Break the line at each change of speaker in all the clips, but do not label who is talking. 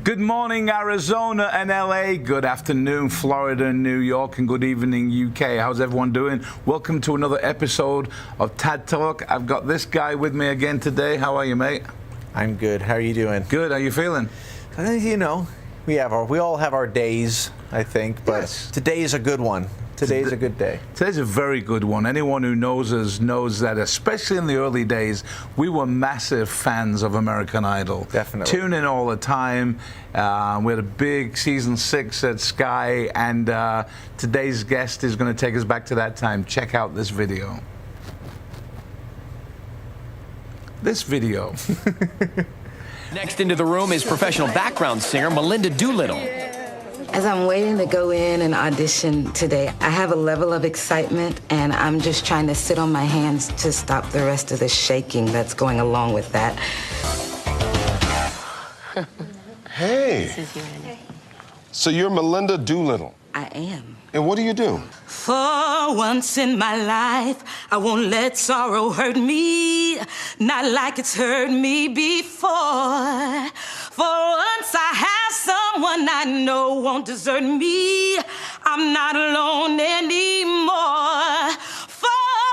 Good morning, Arizona and LA. Good afternoon, Florida and New York. And good evening, UK. How's everyone doing? Welcome to another episode of Tad Talk. I've got this guy with me again today. How are you, mate?
I'm good. How are you doing?
Good. How you feeling?
You know, we all have our days, I think, but
Yes.
Today is a good one. Today's a good day.
Today's a very good one. Anyone who knows us knows that, especially in the early days, we were massive fans of American Idol.
Definitely.
Tune in all the time. We had a big season 6 at Sky, and today's guest is going to take us back to that time. Check out this video. This video.
Next into the room is professional background singer Melinda Doolittle.
As I'm waiting to go in and audition today, I have a level of excitement, and I'm just trying to sit on my hands to stop the rest of the shaking that's going along with that.
Hey. So you're Melinda Doolittle.
I am.
And what do you do?
For once in my life, I won't let sorrow hurt me, not like it's hurt me before. For once I have someone I know won't desert me, I'm not alone anymore. For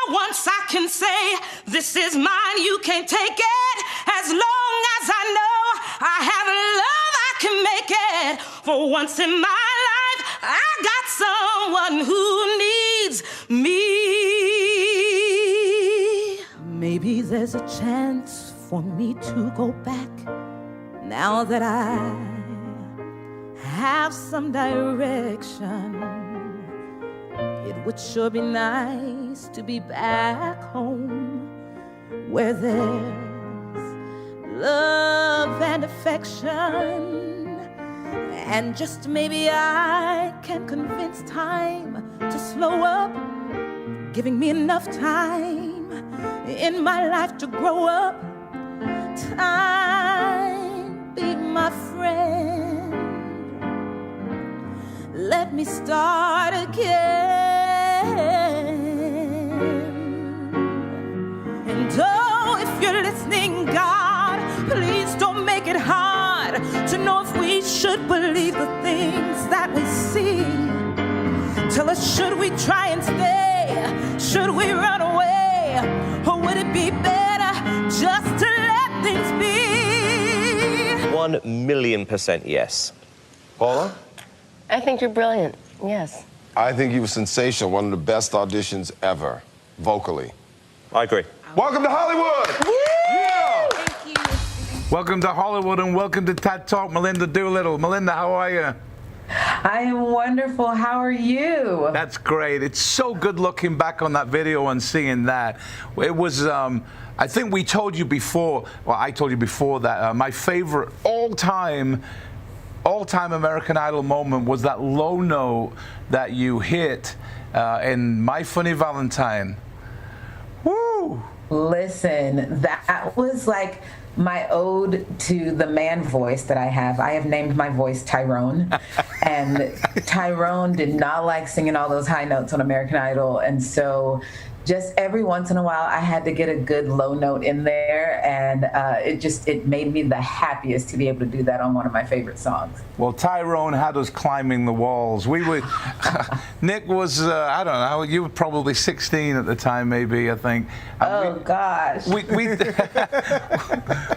once I can say, this is mine, you can't take it, as long as I know I have love, I can make it. For once in my life, I got someone who needs me.
Maybe there's a chance for me to go back now that I have some direction. It would sure be nice to be back home where there's love and affection. And just maybe I can convince time to slow up, giving me enough time in my life to grow up. Time, be my friend. Let me start again. And oh, if you're listening, God, please don't make it hard to know if we should believe the things that we see. Tell us, should we try and stay? Should we run away? Or would it be better just to let things be?
1,000,000% yes.
Paula?
I think you're brilliant, yes.
I think you were sensational. One of the best auditions ever, vocally.
I agree.
Welcome to Hollywood! Yeah!
Welcome to Hollywood and welcome to Tad Talk, Melinda Doolittle. Melinda, how are you?
I am wonderful. How are you?
That's great. It's so good looking back on that video and seeing that. It was, I think we told you before, well, I told you before that my favorite all-time American Idol moment was that low note that you hit in My Funny Valentine. Woo!
Listen, that was like my ode to the man voice that I have. I have named my voice Tyrone. And Tyrone did not like singing all those high notes on American Idol. And so just every once in a while, I had to get a good low note in there, and it made me the happiest to be able to do that on one of my favorite songs.
Well, Tyrone had us climbing the walls. We were, Nick was, I don't know, you were probably 16 at the time, maybe, I think. And
gosh.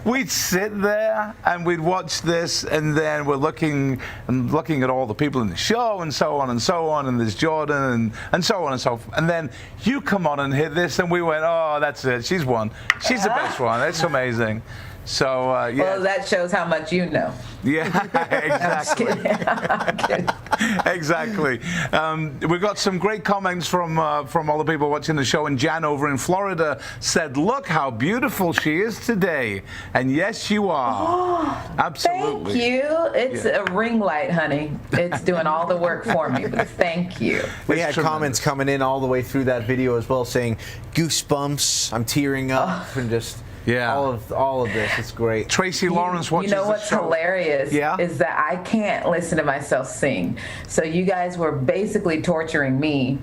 We'd sit there and we'd watch this, and then we're looking at all the people in the show, and so on and so on, and there's Jordan and so on and so forth. And then you come on and hit this, and we went, oh, that's it. She's won. She's the best one. That's amazing. So, yeah.
Well, that shows how much you know.
Yeah, exactly.
I'm kidding.
Exactly. We got some great comments from all the people watching the show. And Jan over in Florida said, "Look how beautiful she is today." And yes, you are.
Oh,
absolutely.
Thank you. It's a ring light, honey. It's doing all the work for me. But thank you.
We had comments coming in all the way through that video as well, saying goosebumps. I'm tearing up and just.
Yeah.
All of this. It's great.
Tracy Lawrence watches
You know what's
the show.
hilarious is that I can't listen to myself sing. So you guys were basically torturing me,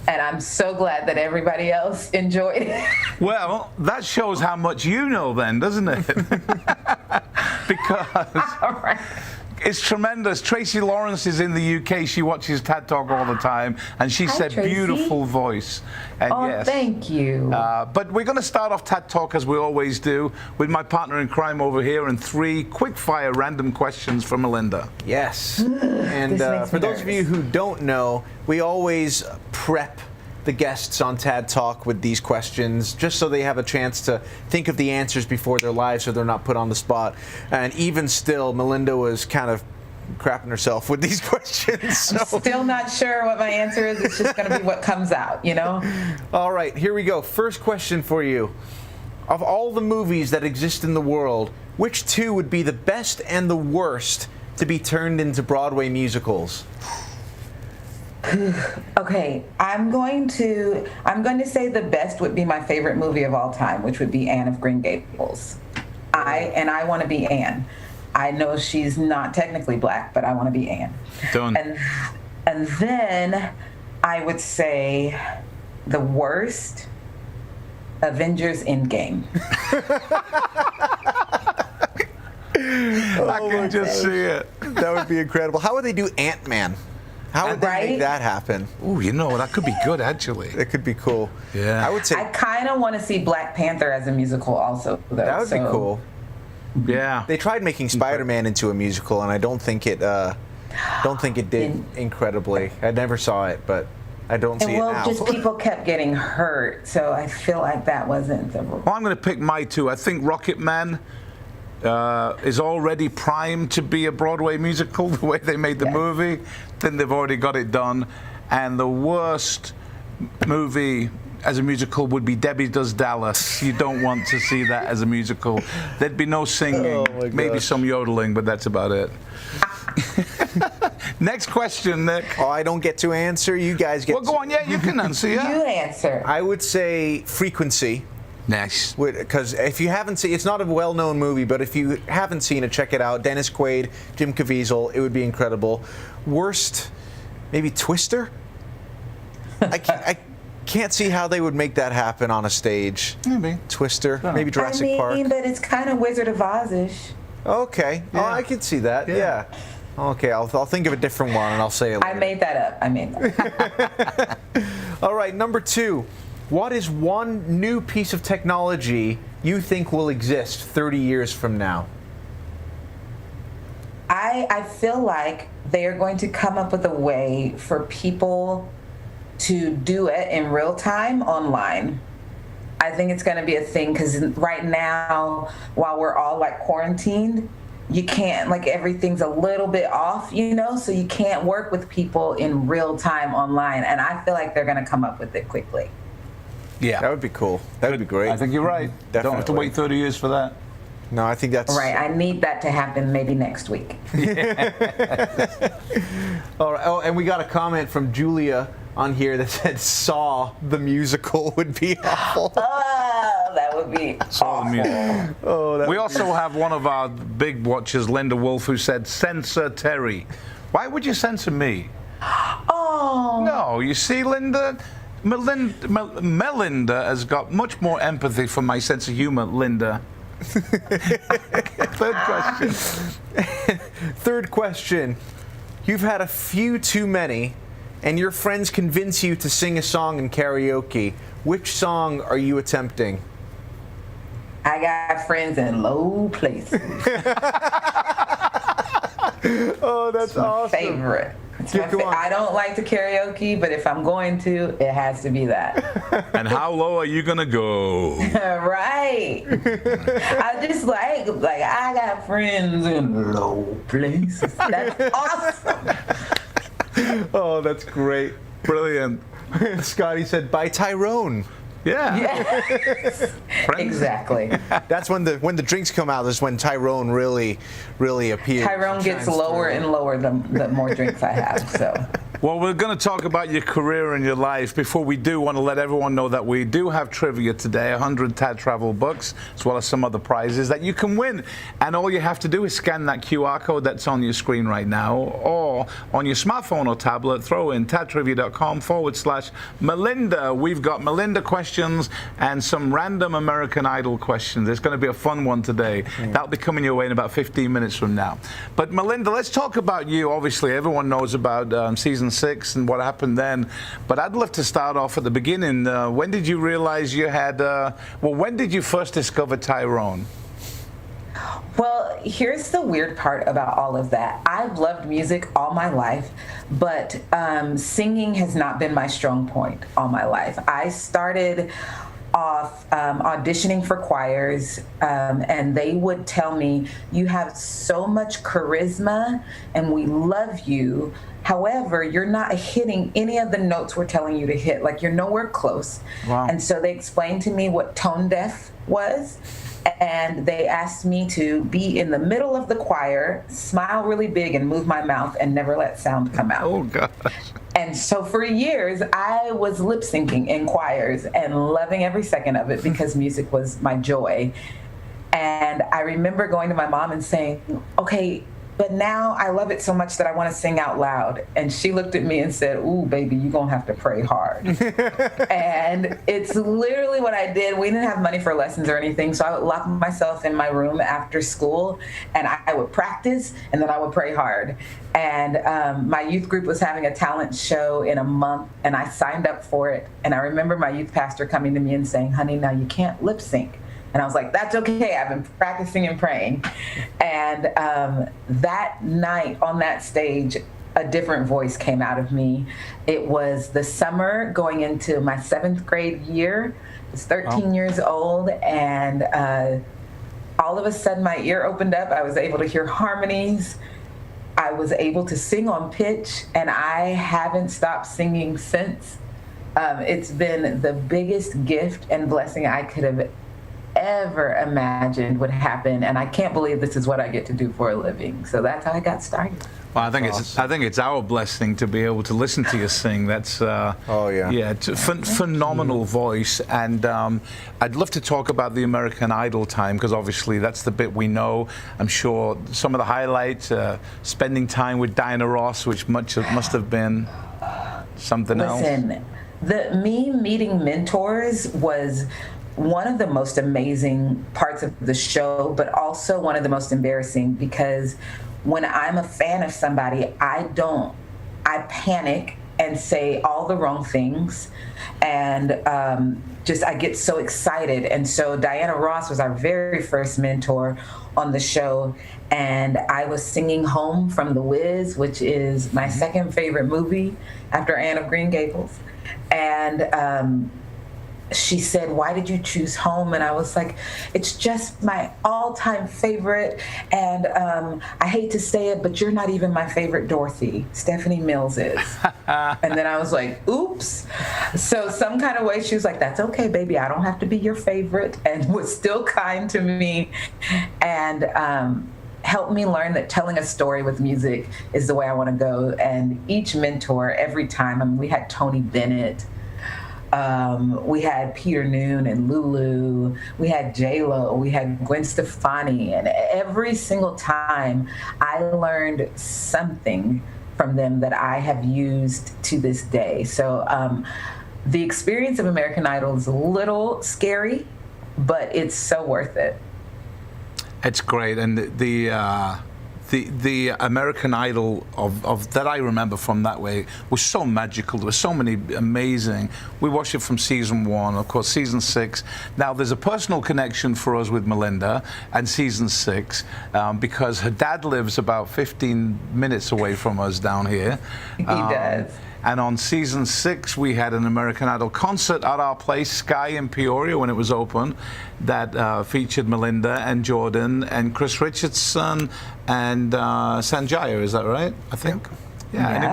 and I'm so glad that everybody else enjoyed it.
Well, that shows how much you know then, doesn't it? Because It's tremendous. Tracy Lawrence is in the UK. She watches TED Talk all the time, and she said,
Tracy.
beautiful voice. And
Oh,
yes.
thank you.
But we're going to start off TED Talk, as we always do, with my partner in crime over here and 3 quick-fire random questions for Melinda.
Yes. And
This makes
for
me
those of you who don't know, we always prep the guests on TED Talk with these questions just so they have a chance to think of the answers before they're live so they're not put on the spot. And even still, Melinda was kind of crapping herself with these questions. So.
I'm still not sure what my answer is. It's just going to be what comes out, you know?
All right, here we go. First question for you. Of all the movies that exist in the world, which 2 would be the best and the worst to be turned into Broadway musicals?
Okay, I'm going to say the best would be my favorite movie of all time, which would be Anne of Green Gables. I want to be Anne. I know she's not technically black, but I want to be Anne.
Done.
And then I would say the worst, Avengers Endgame.
I can just see it.
That would be incredible. How would they do Ant-Man? How would they make
Right?
that happen?
Ooh, you know, that could be good, actually.
It could be cool.
Yeah.
I would say
I kind of want to see Black Panther as a musical also, though.
that would be cool.
Yeah.
They tried making Spider-Man into a musical, and I don't think it did incredibly. I never saw it, but I don't see
And
it
well,
now.
just people kept getting hurt, so I feel like that wasn't the.
Well, I'm going to pick my 2. I think Rocket Man is already primed to be a Broadway musical, the way they made the movie. Then they've already got it done. And the worst movie as a musical would be Debbie Does Dallas. You don't want to see that as a musical. There'd be no singing,
Oh, my
maybe
gosh.
some yodeling, but that's about it. Next question, Nick.
Oh, I don't get to answer. You guys get
Well, go on. Yeah, you can answer.
You
Yeah.
answer.
I would say Frequency.
Next.
Because if you haven't seen, it's not a well-known movie, but if you haven't seen it, check it out. Dennis Quaid, Jim Caviezel, it would be incredible. Worst, maybe Twister. I can't see how they would make that happen on a stage.
Maybe.
Twister, maybe Jurassic Park.
But it's kind of Wizard of Oz-ish.
Okay, oh, I can see that. Yeah. Okay, I'll think of a different one and I'll say it later.
I made that up.
All right, number 2. What is one new piece of technology you think will exist 30 years from now?
I feel like they are going to come up with a way for people to do it in real time online. I think it's going to be a thing because right now, while we're all like quarantined, you can't, like, everything's a little bit off, you know, so you can't work with people in real time online. And I feel like they're going to come up with it quickly.
Yeah.
That would be cool. That would be great.
I think you're right. Don't have to
Definitely.
wait 30 years for that.
No, I think that's
Right, I need that to happen maybe next week.
All right. Oh, and we got a comment from Julia on here that said Saw the musical would be awful.
Oh, that would be
Saw the music.
Oh, that
We also have one of our big watchers, Linda Wolf, who said, censor Terry. Why would you censor me?
Oh.
No, you see, Linda, Melinda has got much more empathy for my sense of humor, Linda. Third question.
Third question. You've had a few too many, and your friends convince you to sing a song in karaoke. Which song are you attempting?
I got friends in low places.
Oh, that's awesome.
Favorite. It's
Yeah, go on.
I don't like to karaoke, but if I'm going to, it has to be that.
And how low are you going to go?
Right. I just like I got friends in low places. That's awesome.
Oh, that's great.
Brilliant.
Scotty said, by Tyrone.
Yeah.
Yes.
Friends.
Exactly.
That's when the drinks come out. Is when Tyrone really appears.
Tyrone gets
Shines
lower
through.
and lower the more drinks I have. So
Well, we're going to talk about your career and your life. Before we do, want to let everyone know that we do have trivia today, 100 Tad Travel books, as well as some other prizes that you can win. And all you have to do is scan that QR code that's on your screen right now, or on your smartphone or tablet, throw in tadtrivia.com/Melinda. We've got Melinda questions and some random American Idol questions. It's going to be a fun one today. That'll be coming your way in about 15 minutes from now. But Melinda, let's talk about you. Obviously, everyone knows about season 6 and what happened then. But I'd love to start off at the beginning. When did you realize you had, when did you first discover Tyrone?
Well, here's the weird part about all of that. I've loved music all my life, but singing has not been my strong point all my life. I started off auditioning for choirs, and they would tell me, you have so much charisma and we love you. However, you're not hitting any of the notes we're telling you to hit. Like, you're nowhere close.
Wow.
And so they explained to me what tone deaf was. And they asked me to be in the middle of the choir, smile really big and move my mouth and never let sound come out.
Oh, gosh.
And so for years, I was lip syncing in choirs and loving every second of it because music was my joy. And I remember going to my mom and saying, okay, but now I love it so much that I want to sing out loud. And she looked at me and said, ooh, baby, you're going to have to pray hard. And it's literally what I did. We didn't have money for lessons or anything. So I would lock myself in my room after school and I would practice and then I would pray hard. And my youth group was having a talent show in a month and I signed up for it. And I remember my youth pastor coming to me and saying, honey, now you can't lip sync. And I was like, that's okay. I've been practicing and praying. And that night on that stage, a different voice came out of me. It was the summer going into my 7th grade year. I was 13 years old. And all of a sudden, my ear opened up. I was able to hear harmonies. I was able to sing on pitch. And I haven't stopped singing since. It's been the biggest gift and blessing I could have ever imagined would happen, and I can't believe this is what I get to do for a living. So that's how I got started.
Well, I think it's our blessing to be able to listen to you sing. That's it's a phenomenal voice, and I'd love to talk about the American Idol time because obviously that's the bit we know. I'm sure some of the highlights, spending time with Diana Ross, which must have been something else.
Listen, me meeting mentors was one of the most amazing parts of the show, but also one of the most embarrassing because when I'm a fan of somebody, I panic and say all the wrong things and I get so excited. And so Diana Ross was our very first mentor on the show, and I was singing Home from The Wiz, which is my second favorite movie after Anne of Green Gables. And she said, why did you choose Home? And I was like, it's just my all-time favorite. And I hate to say it, but you're not even my favorite Dorothy. Stephanie Mills is. And then I was like, oops. So some kind of way she was like, that's okay, baby. I don't have to be your favorite. And was still kind to me. And helped me learn that telling a story with music is the way I want to go. And each mentor, every time, we had Tony Bennett. We had Peter Noon and Lulu. We had J-Lo. We had Gwen Stefani. And every single time, I learned something from them that I have used to this day. So the experience of American Idol is a little scary, but it's so worth it.
It's great, and the American Idol of that I remember from that way was so magical. There were so many amazing. We watched it from season 1, of course, season 6. Now there's a personal connection for us with Melinda and season 6 because her dad lives about 15 minutes away from us down here.
He does.
And on season 6, we had an American Idol concert at our place, Sky in Peoria, when it was open, that featured Melinda and Jordan and Chris Richardson and Sanjaya. Is that right? I think. Yeah, and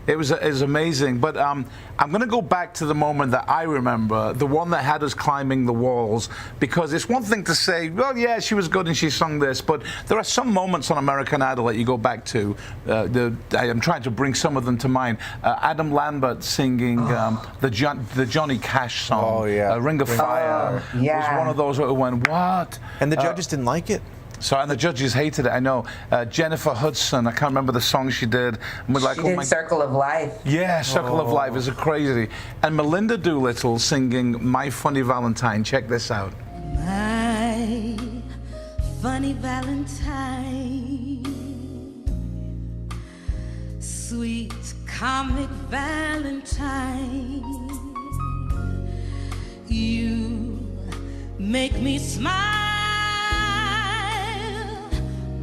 it was amazing. But I'm going to go back to the moment that I remember, the one that had us climbing the walls, because it's one thing to say, well, yeah, she was good and she sung this, but there are some moments on American Idol that you go back to. I'm trying to bring some of them to mind. Adam Lambert singing the Johnny Cash song, Ring of Fire, was one of those where it went, what?
And the judges didn't like it?
So, and the judges hated it, I know. Jennifer Hudson, I can't remember the song she did. And we're like,
she did Circle of Life.
Yeah, Circle of Life is crazy. And Melinda Doolittle singing My Funny Valentine. Check this out.
My funny Valentine, sweet comic Valentine, you make me smile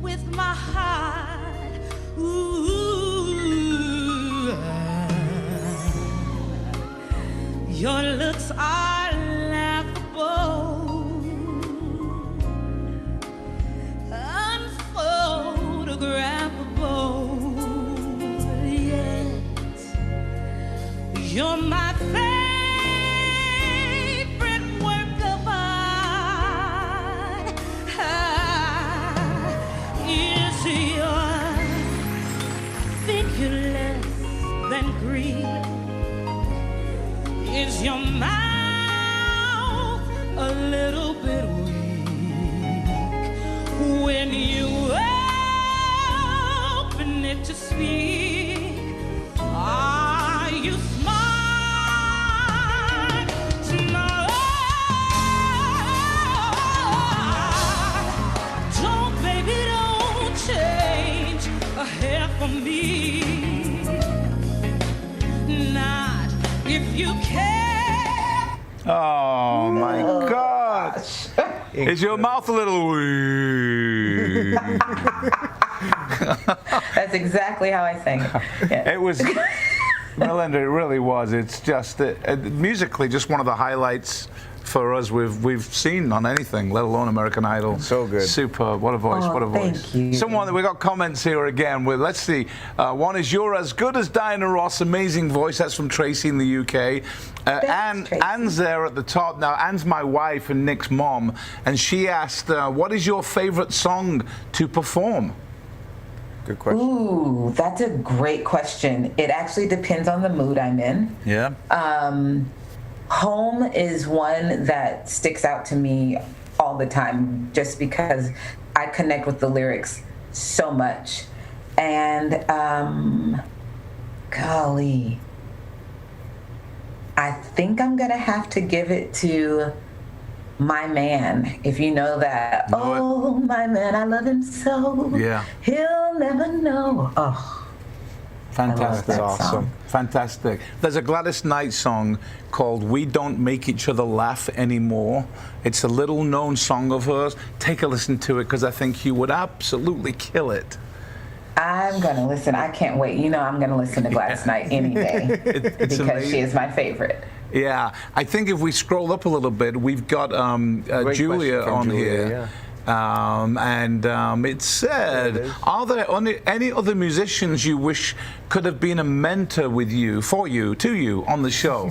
with my heart. Ooh, your looks are laughable, unphotographable, yet you're my favorite work of art. Is your figure less than Greek? Is your mouth a little bit weak when you open it to speak? Are you smart? Smart. Don't, baby, don't change a hair for me. Not if you care.
Oh my gosh. Is your mouth a little weak?
That's exactly how I sang. Yeah.
It was, Melinda, it really was. It's just, musically, just one of the highlights for us we've seen on anything, let alone American Idol.
So good.
Superb. What a voice, what a voice.
Thank you.
Someone, we got comments here again. Well, let's see. One is, you're as good as Diana Ross, amazing voice. That's from Tracy in the UK. Anne's there at the top. Now, Anne's my wife and Nick's mom, and she asked, what is your favorite song to perform?
Good question.
Ooh, that's a great question. It actually depends on the mood I'm in.
Yeah.
Home is one that sticks out to me all the time just because I connect with the lyrics so much. And golly, I think I'm gonna have to give it to My Man. If you know that. Oh, my man, I love him so.
Yeah.
He'll never know. Oh.
Fantastic.
That's
awesome.
Fantastic. There's a Gladys Knight song called We Don't Make Each Other Laugh Anymore. It's a little known song of hers. Take a listen to it because I think you would absolutely kill it.
I'm going to listen. I can't wait. You know I'm going to listen to Gladys Knight any day because
amazing.
she is my favorite.
Yeah. I think if we scroll up a little bit, we've got Julia on here.
Yeah.
It said, are there any other musicians you wish could have been a mentor with you, to you on the show?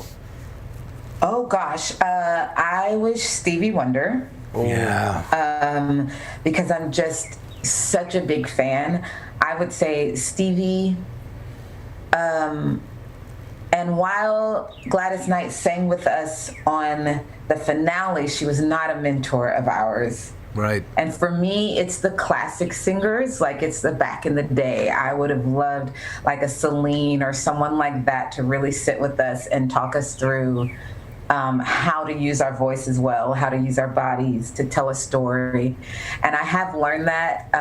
Oh gosh, I wish Stevie Wonder.
Yeah.
Because I'm just such a big fan. I would say Stevie. And while Gladys Knight sang with us on the finale, she was not a mentor of ours.
Right.
And for me, it's the classic singers, like it's the back in the day. I would have loved like a Celine or someone like that to really sit with us and talk us through how to use our voices well, how to use our bodies to tell a story. And I have learned that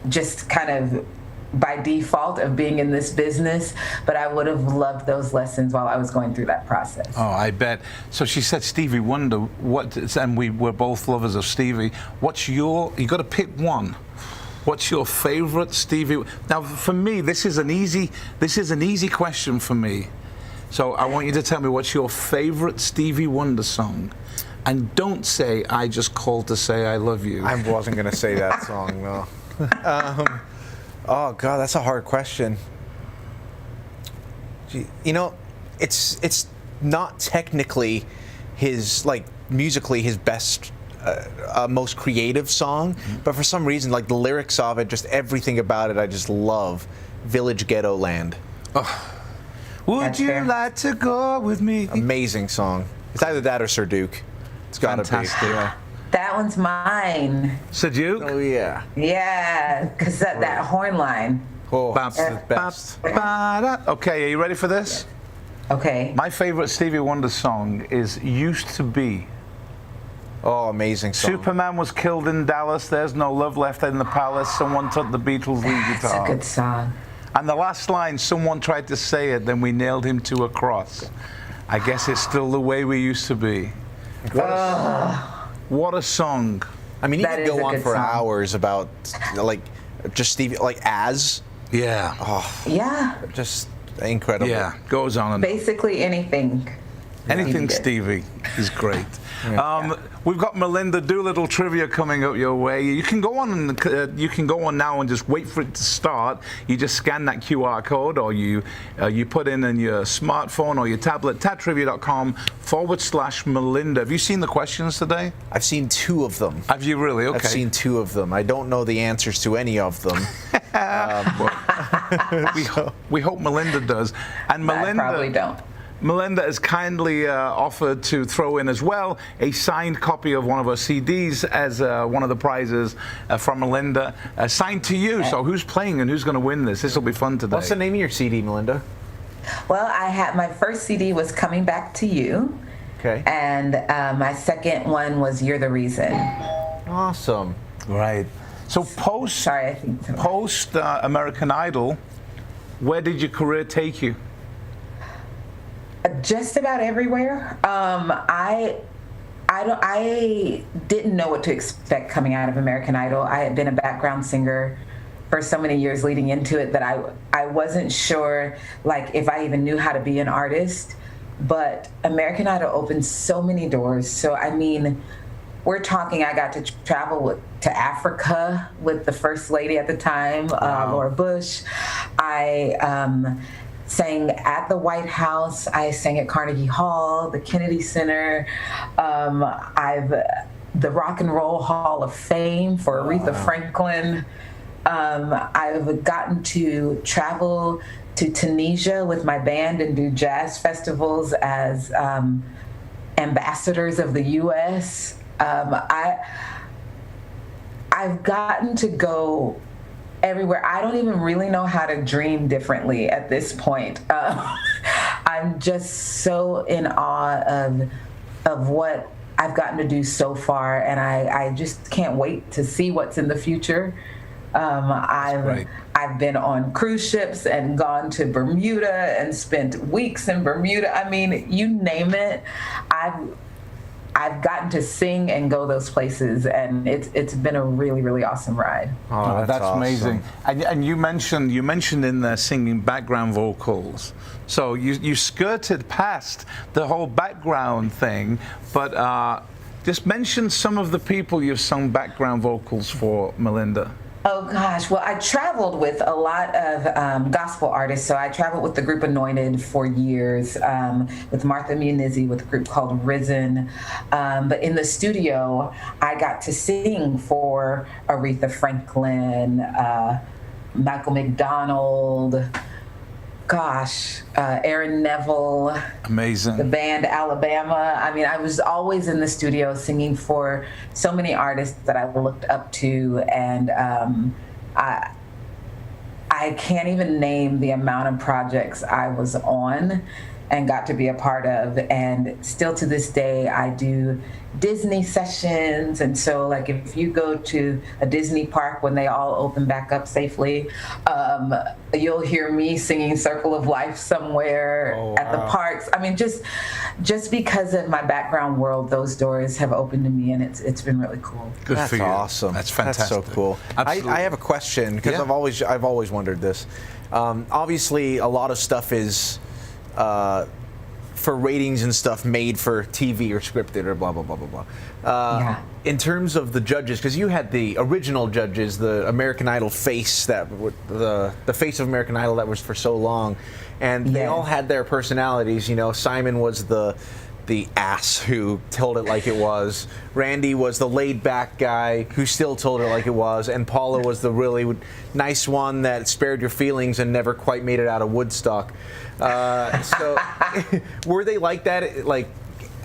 just kind of by default of being in this business, but I would have loved those lessons while I was going through that process.
Oh, I bet. So she said Stevie Wonder, and we're both lovers of Stevie. You got to pick one. What's your favorite Stevie? Now, for me, this is an easy question for me. So I want you to tell me what's your favorite Stevie Wonder song. And don't say, I just called to say I love you.
I wasn't going to say that song, no. Oh God, that's a hard question. You know, it's not technically his, like, musically his best, most creative song, but for some reason, like, the lyrics of it, just everything about it, I just love. Village Ghetto Land.
Would
That's
you
fair.
like to go with me?
Amazing song. It's either that or Sir Duke. It's gotta
Fantastic.
be. Yeah.
That one's mine.
Sir Duke?
Oh yeah.
Yeah, because that horn line.
Oh,
Bap,
it's the best.
bap, ba-da. Okay, are you ready for this?
Okay.
My favorite Stevie Wonder song is Used to Be.
Oh, amazing song.
Superman was killed in Dallas. There's no love left in the palace. Someone took the Beatles lead
That's a
guitar.
good song.
And the last line, someone tried to say it, then we nailed him to a cross. I guess it's still the way we used to be. What a song.
I mean, you
That
could
is
go
a
on
good
for
song.
hours about, like, just Stevie, like, as.
Yeah.
Yeah.
Just incredible.
Yeah, goes on and
Basically anything.
anything
Stevie
Stevie is great. We've got Melinda Doolittle trivia coming up your way. You can go on and you can go on now and just wait for it to start. You just scan that QR code, or you put in your smartphone or your tablet tadtrivia.com/Melinda. Have you seen the questions today?
I've seen 2 of them.
Have you really? Okay.
I've seen 2 of them. I don't know the answers to any of them.
We hope Melinda does. And
I
Melinda
probably don't.
Melinda has kindly offered to throw in as well a signed copy of one of her CDs as one of the prizes from Melinda, signed to you. So who's playing and who's going to win this? This will be fun today.
What's the name of your CD, Melinda?
Well, I had my first CD was Coming Back to You.
Okay.
And my second one was You're the Reason.
Awesome.
Right. So post
Sorry, I think so.
post American Idol, where did your career take you?
Just about everywhere. I didn't know what to expect coming out of American Idol. I had been a background singer for so many years leading into it that I wasn't sure, like, if I even knew how to be an artist. But American Idol opened so many doors. So I mean, we're talking, I got to travel to Africa with the First Lady at the time, Laura Bush. I sang at the White House. I sang at Carnegie Hall, the Kennedy Center. The Rock and Roll Hall of Fame for Aretha Franklin. I've gotten to travel to Tunisia with my band and do jazz festivals as ambassadors of the U.S. I've gotten to go everywhere. I don't even really know how to dream differently at this point. I'm just so in awe of what I've gotten to do so far, and I just can't wait to see what's in the future. I've been on cruise ships and gone to Bermuda and spent weeks in Bermuda. I mean, you name it. I've gotten to sing and go those places, and it's been a really, really awesome ride.
Oh,
That's
awesome.
amazing. And you mentioned in there singing background vocals. So you skirted past the whole background thing, but just mention some of the people you've sung background vocals for, Melinda.
Oh gosh, well, I traveled with a lot of gospel artists. So I traveled with the group Anointed for years, with Martha Munizzi with a group called Risen. But in the studio, I got to sing for Aretha Franklin, Michael McDonald, Aaron Neville.
Amazing.
The band Alabama. I mean, I was always in the studio singing for so many artists that I looked up to, and I can't even name the amount of projects I was on and got to be a part of. And still to this day, I do Disney sessions. And so, like, if you go to a Disney park when they all open back up safely, you'll hear me singing Circle of Life somewhere at the parks. I mean, just because of my background world, those doors have opened to me, and it's been really cool.
Good
That's
for you.
awesome.
That's fantastic.
That's so cool.
Absolutely.
I have a question, because
Yeah.
I've always wondered this. Obviously, a lot of stuff is for ratings and stuff made for TV or scripted or blah blah blah blah blah.
Yeah.
in terms of the judges, because you had the original judges, the American Idol face, the face of American Idol that was for so long, and they all had their personalities. You know, Simon was the ass who told it like it was. Randy was the laid-back guy who still told it like it was, and Paula was the really nice one that spared your feelings and never quite made it out of Woodstock. So, were they like that? Like,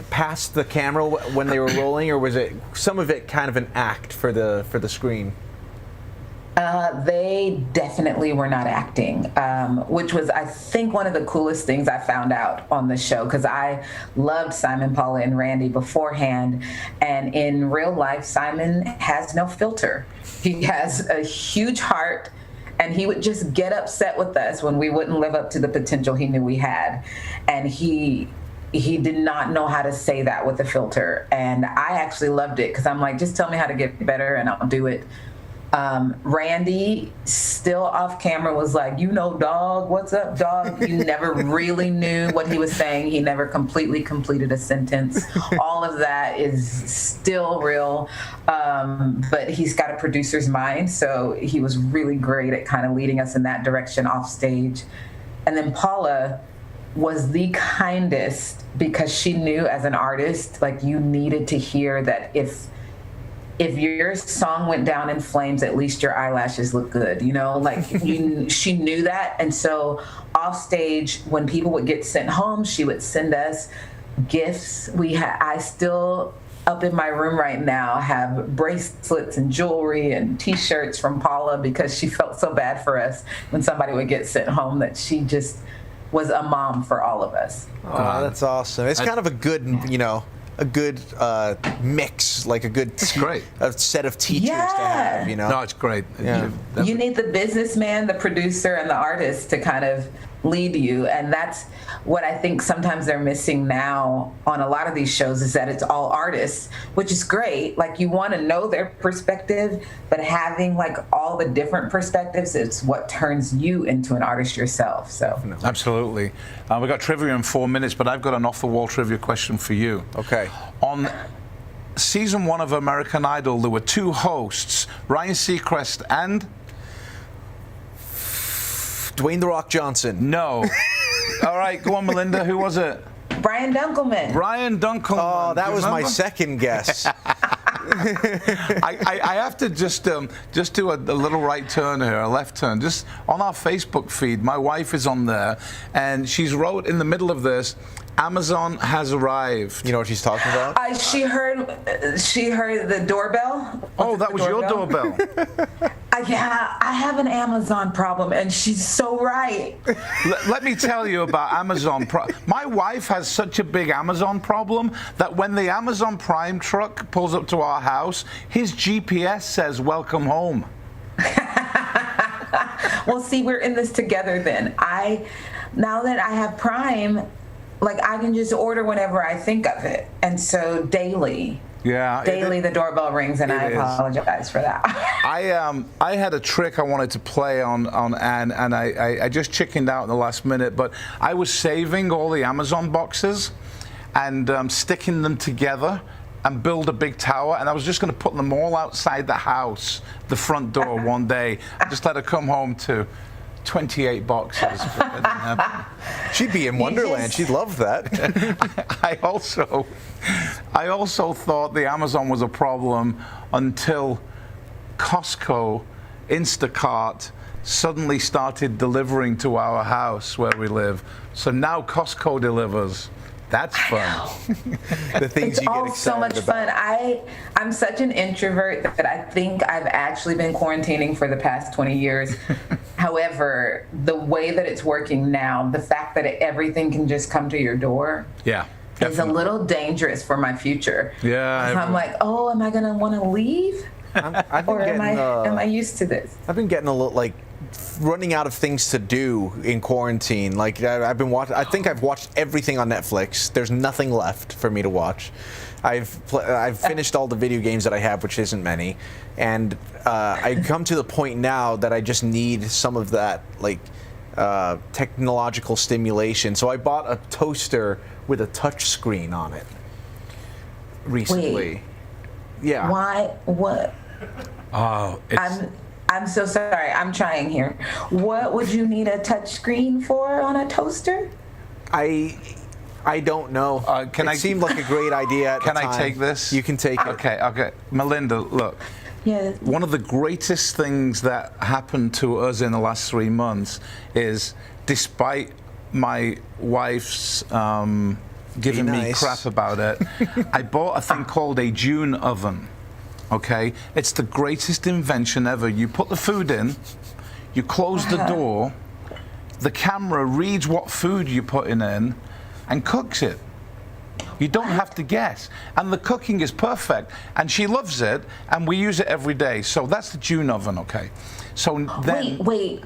past the camera when they were rolling, or was it some of it kind of an act for the screen?
They definitely were not acting, which was, I think, one of the coolest things I found out on the show, because I loved Simon, Paula, and Randy beforehand, and in real life, Simon has no filter. He has a huge heart, and he would just get upset with us when we wouldn't live up to the potential he knew we had, and he did not know how to say that with a filter. And I actually loved it, because I'm like, just tell me how to get better and I'll do it. Randy, still off camera, was like, you know, dog, what's up, dog? You never really knew what he was saying. He never completely completed a sentence. All of that is still real. But he's got a producer's mind, so he was really great at kind of leading us in that direction off stage. And then Paula was the kindest, because she knew as an artist, like, you needed to hear that if your song went down in flames, at least your eyelashes look good, you know, like she knew that. And so off stage, when people would get sent home, she would send us gifts. I still, up in my room right now, have bracelets and jewelry and t-shirts from Paula, because she felt so bad for us when somebody would get sent home, that she just was a mom for all of us.
Oh, that's awesome. It's kind of a good, you know, a good mix, like a good a set of teachers to have, you know.
No, it's great.
Yeah.
You need the businessman, the producer, and the artist to kind of lead you, and that's what I think sometimes they're missing now on a lot of these shows, is that it's all artists, which is great. Like, you want to know their perspective, but having like all the different perspectives is what turns you into an artist yourself. So
absolutely. We've got trivia in 4 minutes, but I've got an off-the-wall trivia question for you.
Okay.
On season 1 of American Idol, there were 2 hosts, Ryan Seacrest and
Dwayne "The Rock" Johnson.
No. All right, go on, Melinda. Who was it?
Brian Dunkelman.
Brian Dunkelman.
Oh, that was my second guess.
I have to just do a little right turn here, a left turn. Just on our Facebook feed, my wife is on there, and she's wrote in the middle of this, Amazon has arrived.
You know what she's talking about?
She heard the doorbell.
Oh, that was your doorbell.
Yeah, I have an Amazon problem, and she's so right.
Let me tell you about Amazon. My wife has such a big Amazon problem that when the Amazon Prime truck pulls up to our house, his GPS says, "Welcome home."
Well, see, we're in this together then. Now that I have Prime, like, I can just order whenever I think of it. And so daily.
Yeah.
Daily the doorbell rings, and I apologize for that.
I had a trick I wanted to play on Anne, and I just chickened out in the last minute, but I was saving all the Amazon boxes and sticking them together and build a big tower, and I was just going to put them all outside the house, the front door one day, just let her come home to 28 boxes.
She'd be in Wonderland. She'd love that.
I also thought the Amazon was a problem until Costco, Instacart suddenly started delivering to our house where we live. So now Costco delivers. That's fun.
The things you get excited
so much
about.
fun. I'm such an introvert that I think I've actually been quarantining for the past 20 years. However, the way that it's working now, the fact that everything can just come to your door, is a little dangerous for my future.
Yeah.
I'm like, oh, am I going to want to leave? Or am I used to this?
I've been getting a little, like, running out of things to do in quarantine. Like, I've been watching. I think I've watched everything on Netflix. There's nothing left for me to watch. I've finished all the video games that I have, which isn't many, and I come to the point now that I just need some of that, like, technological stimulation. So I bought a toaster with a touch screen on it recently.
Wait.
Yeah.
Why? What?
Oh, it's,
I'm so sorry. I'm trying here. What would you need a touch screen for on a toaster?
I don't know. It seemed like a great idea at the time.
Can I take this?
You can take it.
Okay. Melinda, look.
Yeah.
One of the greatest things that happened to us in the last 3 months is, despite my wife's giving me crap about it, I bought a thing called a June oven. Okay? It's the greatest invention ever. You put the food in, you close the door, the camera reads what food you're putting in and cooks it. You don't have to guess. And the cooking is perfect. And she loves it, and we use it every day. So that's the June oven, okay? So then...
Wait.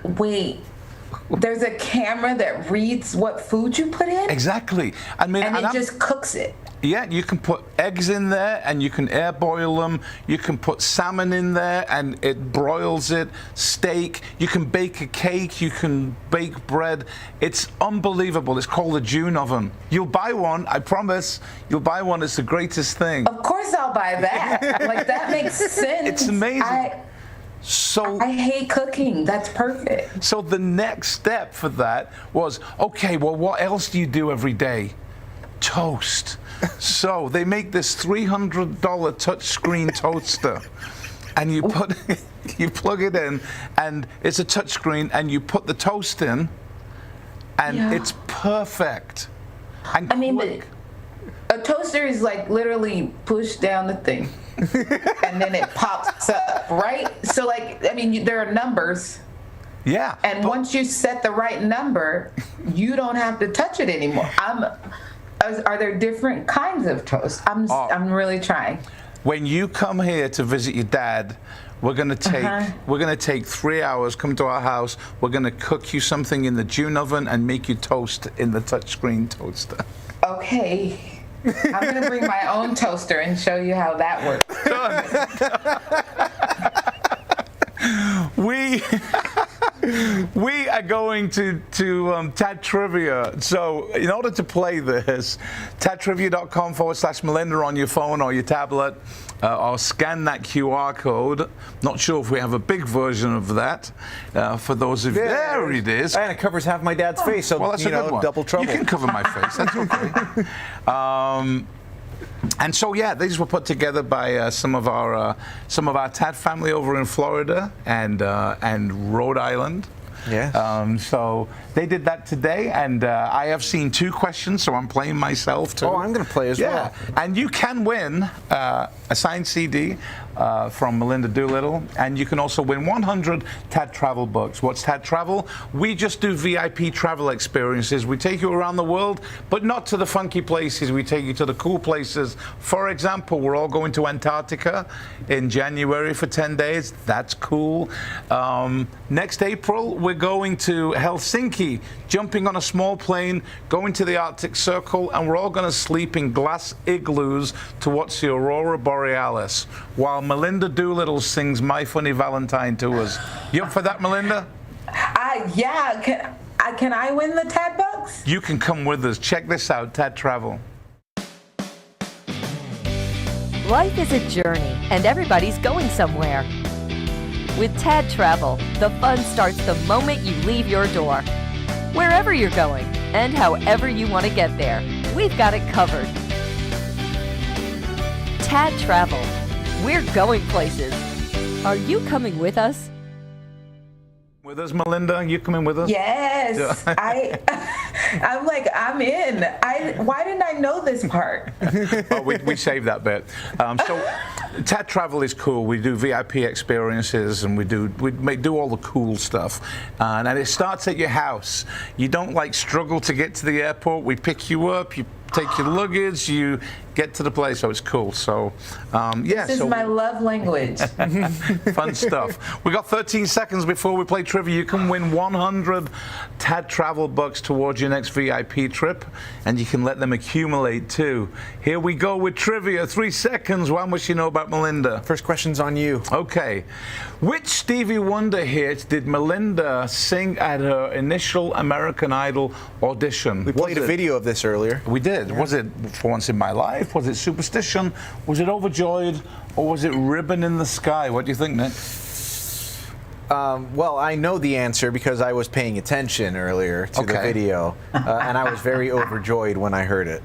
There's a camera that reads what food you put in?
Exactly. I mean,
and it just cooks it.
Yeah, you can put eggs in there and you can air boil them. You can put salmon in there and it broils it. Steak. You can bake a cake. You can bake bread. It's unbelievable. It's called the June oven. You'll buy one. I promise. You'll buy one. It's the greatest thing.
Of course I'll buy that. Like, that makes sense.
It's amazing.
I hate cooking. That's perfect.
So the next step for that was, okay, well, what else do you do every day? Toast. So they make this $300 touchscreen toaster, and you plug it in, and it's a touchscreen, and you put the toast in, and it's perfect. And
I mean, but a toaster is like literally push down the thing, and then it pops up, right? So, like, I mean, there are numbers.
Yeah.
And once you set the right number, you don't have to touch it anymore. Are there different kinds of toast? I'm really trying.
When you come here to visit your dad, we're gonna take 3 hours. Come to our house. We're gonna cook you something in the June oven and make you toast in the touchscreen toaster.
Okay. I'm gonna bring my own toaster and show you how that works.
We are going to Tad Trivia. So in order to play this, tadtrivia.com/Melinda on your phone or your tablet, or scan that QR code. Not sure if we have a big version of that for those of you. There it is.
And it covers half my dad's face, so
well, that's a good one.
Double trouble.
You can cover my face. That's okay. And so, yeah, these were put together by some of our Tad family over in Florida and Rhode Island.
Yes.
So they did that today, and I have seen 2 questions, so I'm playing myself too.
Oh, I'm going to play as well.
And you can win a signed CD from Melinda Doolittle, and you can also win 100 Tad Travel books. What's Tad Travel? We just do VIP travel experiences. We take you around the world, but not to the funky places. We take you to the cool places. For example, we're all going to Antarctica in January for 10 days. That's cool. Next April, we're going to Helsinki, jumping on a small plane, going to the Arctic Circle, and we're all going to sleep in glass igloos to watch the Aurora Borealis, while Melinda Doolittle sings My Funny Valentine to us. You up for that, Melinda?
Yeah. Can I win the Tad bucks?
You can come with us. Check this out, Tad Travel.
Life is a journey, and everybody's going somewhere. With Tad Travel, the fun starts the moment you leave your door. Wherever you're going, and however you want to get there, we've got it covered. Tad Travel. We're going places. Are you coming with us?
With us, Melinda? You coming with us?
Yes. I'm like, I'm in. Why didn't I know this part?
Well, we saved that bit. So Tad Travel is cool. We do VIP experiences, and we do all the cool stuff. And it starts at your house. You don't struggle to get to the airport. We pick you up. You take your luggage. You get to the place. So it's cool. So yeah.
This is my love language.
Fun stuff. We got 13 seconds before we play trivia. You can win 100 Tad Travel bucks towards your next VIP trip, and you can let them accumulate too. Here we go with trivia. 3 seconds. How much you know about Melinda?
First question's on you.
Okay. Which Stevie Wonder hit did Melinda sing at her initial American Idol audition?
We played a video of this earlier.
We did. it? Was it For Once in My Life? Was it Superstition? Was it Overjoyed? Or was it Ribbon in the Sky? What do you think, Nick?
Well, I know the answer because I was paying attention earlier to the video, and I was very overjoyed when I heard it.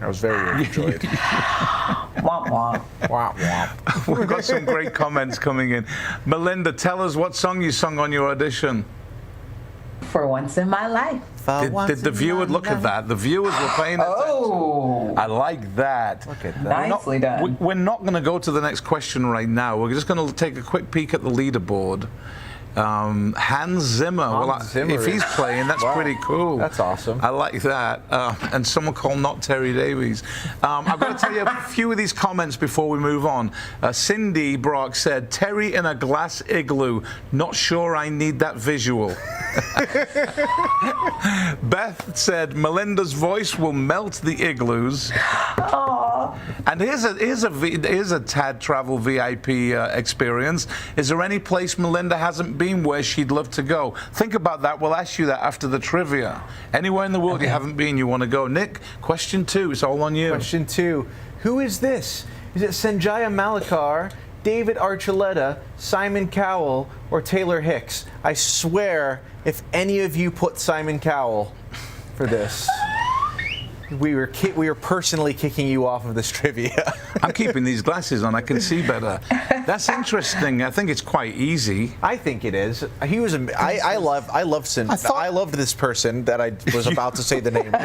I was very overjoyed.
Womp womp.
Womp womp.
We've got some great comments coming in. Melinda, tell us what song you sung on your audition.
For Once in My Life.
Did the viewer look at that? The viewers were paying attention.
Oh,
I like that.
Look at that.
nicely done.
We're not going to go to the next question right now. We're just going to take a quick peek at the leaderboard. Hans Zimmer. If he's playing, that's pretty cool.
That's awesome.
I like that. And someone called not Terry Davies. I've got to tell you a few of these comments before we move on. Cindy Brock said, Terry in a glass igloo. Not sure I need that visual. Beth said, Melinda's voice will melt the igloos.
Aww.
And here's a Tad Travel VIP experience. Is there any place Melinda hasn't been where she'd love to go? Think about that. We'll ask you that after the trivia. Anywhere in the world you haven't been, you want to go. Nick, question 2. It's all on you.
Question 2. Who is this? Is it Sanjaya Malakar, David Archuleta, Simon Cowell, or Taylor Hicks? I swear, if any of you put Simon Cowell for this, we were personally kicking you off of this trivia.
I'm keeping these glasses on. I can see better. That's interesting. I think it's quite easy.
I think it is. He was. I loved this person that I was about to say the name of.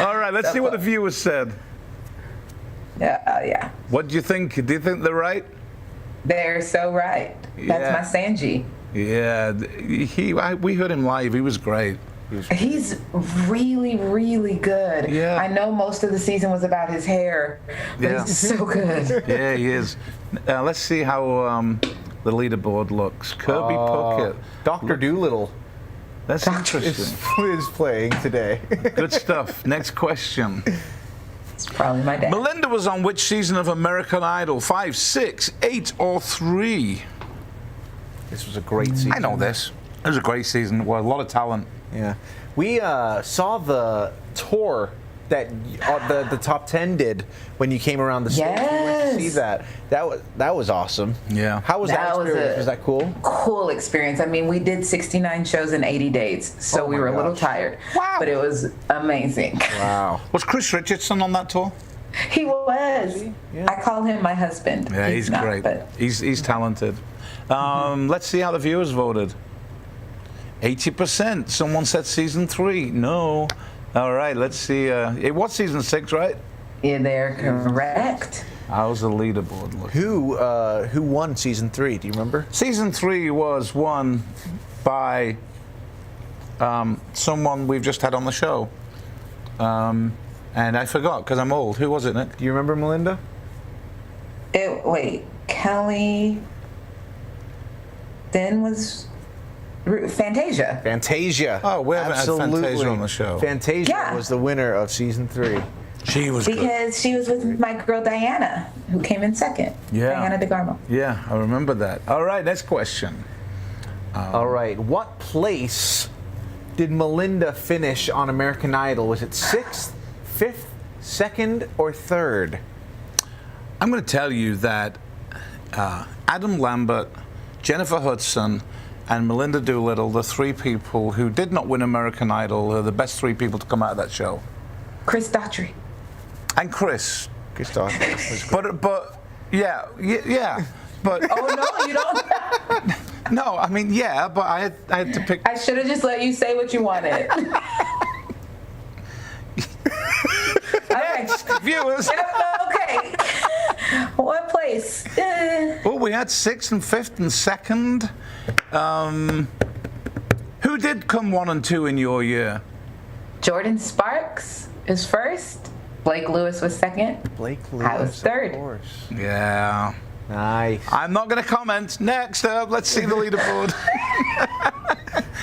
All right. Let's see what the viewers said.
Yeah.
What do you think? Do you think they're right?
They're so right. That's my Sanji.
Yeah, we heard him live. He was great.
He's really, really good.
Yeah.
I know most of the season was about his hair, but he's so good.
Yeah, he is. Let's see how the leaderboard looks. Kirby Puckett.
Dr. Doolittle.
That's interesting.
Is playing today.
Good stuff. Next question.
It's probably my dad.
Melinda was on which season of American Idol? 5, 6, 8, or 3?
This was a great season.
I know this. It was a great season. Well, a lot of talent.
Yeah. We saw the tour that the top 10 did when you came around the stage.
Yes.
We went to see that was awesome.
Yeah.
How was that experience? Was that cool?
Cool experience. I mean, we did 69 shows in 80 days, so we were a little tired. Wow. But it was amazing.
Wow.
Was Chris Richardson on that tour?
He was. Yeah. I call him my husband.
Yeah, he's
not,
great.
But...
He's talented. Let's see how the viewers voted. 80%. Someone said season 3. No. All right, let's see. It was season 6, right?
Yeah, they're correct.
How's the leaderboard look?
Who won season 3? Do you remember?
Season 3 was won by someone we've just had on the show. And I forgot because I'm old. Who was it, Nick?
Do you remember, Melinda?
Wait, Kelly. Then was Fantasia.
Fantasia.
Oh, we haven't had Fantasia on the show.
Fantasia was the winner of season 3.
She was
because she was with my girl Diana, who came in second.
Yeah.
Diana DeGarmo.
Yeah, I remember that. All right, next question.
All right, what place did Melinda finish on American Idol? Was it 6th, 5th, 2nd, or 3rd?
I'm going to tell you that Adam Lambert, Jennifer Hudson, and Melinda Doolittle, the 3 people who did not win American Idol, are the best 3 people to come out of that show.
Chris Daughtry.
And Chris.
Chris Daughtry.
But yeah. But
oh no, you don't.
No, I mean but I had to pick.
I should have just let you say what you wanted.
Next, viewers.
Okay. What place?
Well, we had 6th and 5th and 2nd. Who did come 1 and 2 in your year?
Jordan Sparks is 1st. Blake Lewis was 2nd.
Blake Lewis.
I was 3rd.
Of course.
Yeah.
Nice.
I'm not going to comment. Next up, let's see the leaderboard.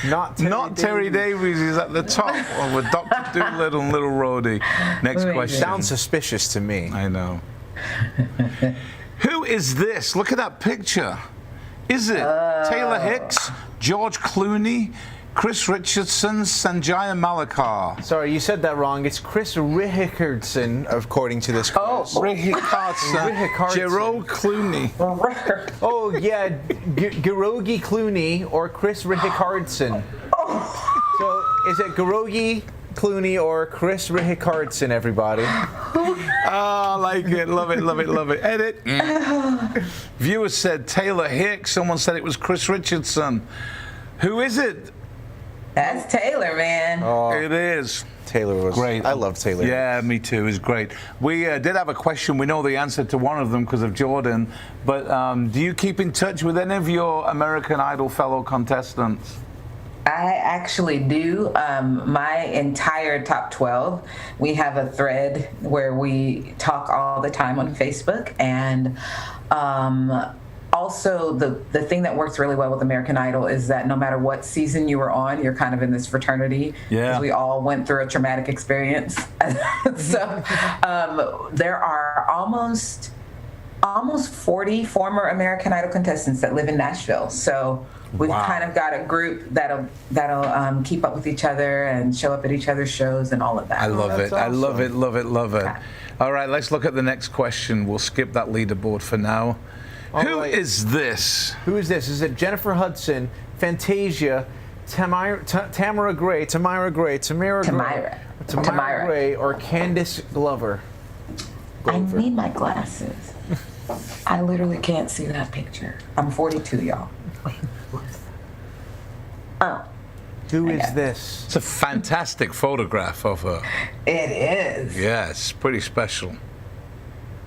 Not Terry Davies is at the top with Dr. Doolittle and Little Rhodey. Next question.
Sounds suspicious to me.
I know. Who is this? Look at that picture. Is it Taylor Hicks, George Clooney, Chris Richardson, Sanjaya Malakar.
Sorry, you said that wrong. It's Chris Richardson, according to this quiz.
Richardson. Gerard Clooney.
Oh, yeah, Garogi Clooney or Chris Richardson. So, is it Garogi Clooney or Chris Richardson, everybody?
Oh, I like it. Love it, love it, love it. Edit. Viewer said Taylor Hicks. Someone said it was Chris Richardson. Who is it?
That's Taylor, man.
Oh,
It is.
Taylor was
Great.
I love Taylor.
Yeah, me too. It's great. We did have a question. We know the answer to one of them because of Jordan. But do you keep in touch with any of your American Idol fellow contestants?
I actually do. My entire top 12, we have a thread where we talk all the time on Facebook. And also, the thing that works really well with American Idol is that no matter what season you were on, you're kind of in this fraternity.
Yeah.
Because we all went through a traumatic experience. So there are almost 40 former American Idol contestants that live in Nashville. So we've kind of got a group that'll keep up with each other and show up at each other's shows and all of that.
I love it.
Awesome.
I love it, love it, love it. All right, let's look at the next question. We'll skip that leaderboard for now. Who is this?
Who is this? Is it Jennifer Hudson, Fantasia, Tamara Gray, or Candace Glover?
I need my glasses. I literally can't see that picture. I'm 42, y'all. Wait. Oh.
Who is this?
It's a fantastic photograph of her.
It is.
Yes, pretty special.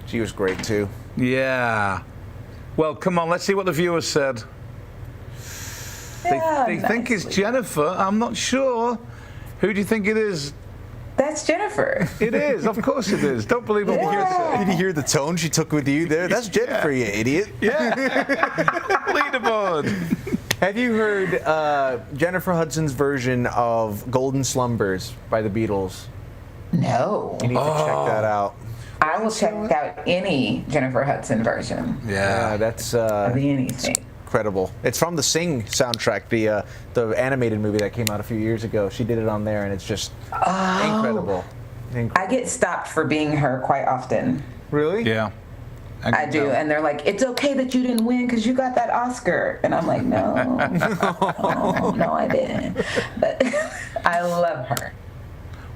She was great too.
Yeah. Well, come on, let's see what the viewers said. They think it's Jennifer. I'm not sure. Who do you think it is?
That's Jennifer.
It is. Of course it is. Don't believe it.
Did you hear the tone she took with you there? That's Jennifer, you idiot.
Yeah. Leaderboard.
Have you heard Jennifer Hudson's version of Golden Slumbers by the Beatles?
No.
You need to check that out.
I will check out any Jennifer Hudson version.
Yeah, that's
of anything.
Incredible. It's from the Sing soundtrack, the animated movie that came out a few years ago. She did it on there, and it's just incredible.
I get stopped for being her quite often.
Really?
Yeah.
I do, and they're like, "It's okay that you didn't win because you got that Oscar," and I'm like, "No, no, I didn't." But I love her.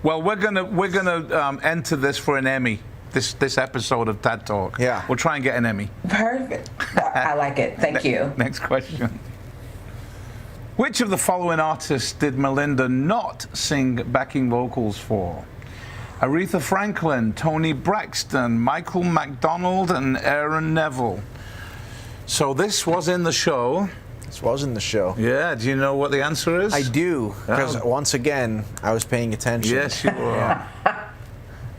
Well, we're gonna enter this for an Emmy. This episode of TED Talk.
Yeah.
We'll try and get an Emmy.
Perfect. I like it. Thank you.
Next question. Which of the following artists did Melinda not sing backing vocals for? Aretha Franklin, Toni Braxton, Michael McDonald, and Aaron Neville. So this was in the show.
This was in the show.
Yeah, do you know what the answer is?
I do, because once again, I was paying attention.
Yes, you were.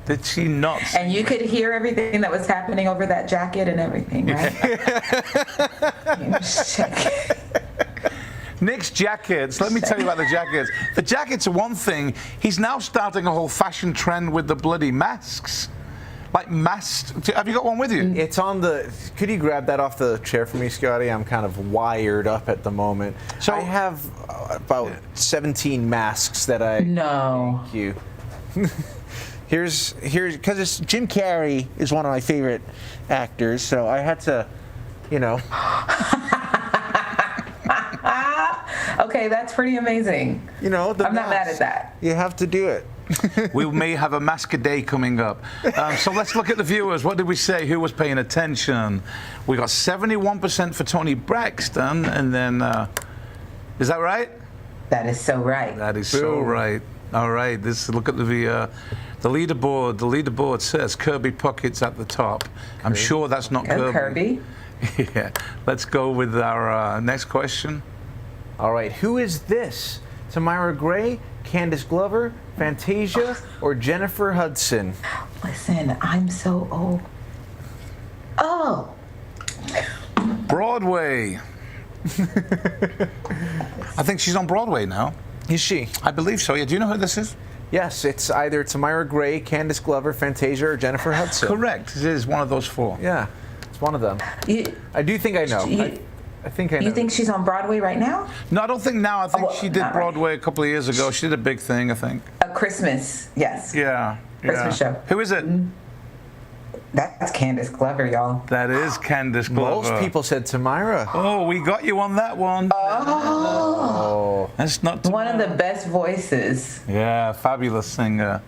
Did she not?
And you could hear everything that was happening over that jacket and everything, right?
Nick's jackets. Let me tell you about the jackets. The jackets are one thing. He's now starting a whole fashion trend with the bloody masks. Like masks. Have you got one with you?
It's on the. Could you grab that off the chair for me, Scotty? I'm kind of wired up at the moment. So I have about 17 masks that I.
No.
Thank you. Here's because it's Jim Carrey is one of my favorite actors, so I had to, you know.
Okay, that's pretty amazing.
You know,
I'm not mad at that.
You have to do it.
We may have a mask a day coming up. So let's look at the viewers. What did we say? Who was paying attention? We got 71% for Toni Braxton, and then is that right?
That is so right.
That is so right. All right. Look at the leaderboard. The leaderboard says Kirby Puckett's at the top. I'm sure that's not Kirby. Yeah. Let's go with our next question.
All right. Who is this? Tamara Gray, Candace Glover, Fantasia, or Jennifer Hudson?
Listen, I'm so old. Oh.
Broadway. I think she's on Broadway now.
Is she?
I believe so. Yeah. Do you know who this is?
Yes, it's either Tamara Gray, Candace Glover, Fantasia, or Jennifer Hudson.
Correct. It is one of those four.
Yeah, it's one of them. I do think I know. I think I know.
You think she's on Broadway right now?
No, I don't think now. I think
well,
she did
not right.
Broadway a couple of years ago. She did a big thing, I think.
A Christmas, yes.
Yeah.
Christmas show.
Who is it?
That's Candace Glover, y'all.
That is Candace Glover.
Most people said Tamira.
Oh, we got you on that one.
Oh.
That's not
One of the best voices.
Yeah, fabulous singer.